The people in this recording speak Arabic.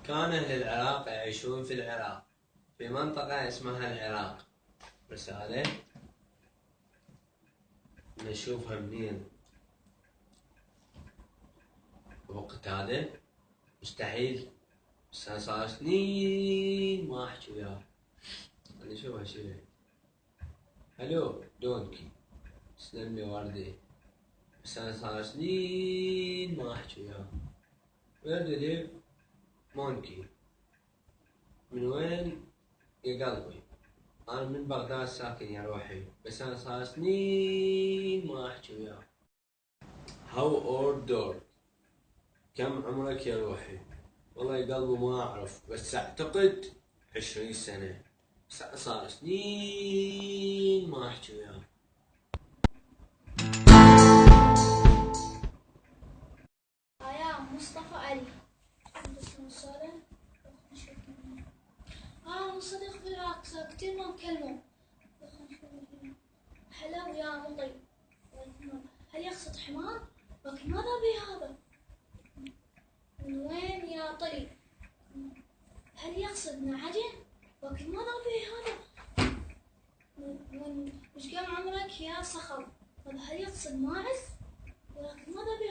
كان أهل العراق يعيشون في العراق في منطقة اسمها العراق. رسالة نشوفها منين الوقت هذا؟ مستحيل، بس أنا صار سنين ما أحكي وياه. نشوفها شنو. هلو دونكي، تسلم لي وردي، بس أنا صار سنين ما أحكي وياه. Where do you live? مونكي. من وين يا قلبي؟ أنا من بغداد ساكن يا روحي، بس أنا صار سنين ما أحكي وياه. How old are you؟ كم عمرك يا روحي؟ والله يا قلبي ما أعرف، بس أعتقد 20 سنة، بس أنا صار سنين ما أحكي وياه. يا مصطفى علي. رسالة. صديق في العراق صار كتير ما نكلمه. هلا ويا مطي. هل يقصد حمار؟ لكن ماذا به هذا؟ من وين يا طلي؟ هل يقصد نعجة؟ لكن ماذا به هذا؟ وش كم عمرك يا صخب؟ هل يقصد ماعز؟ ولكن ماذا به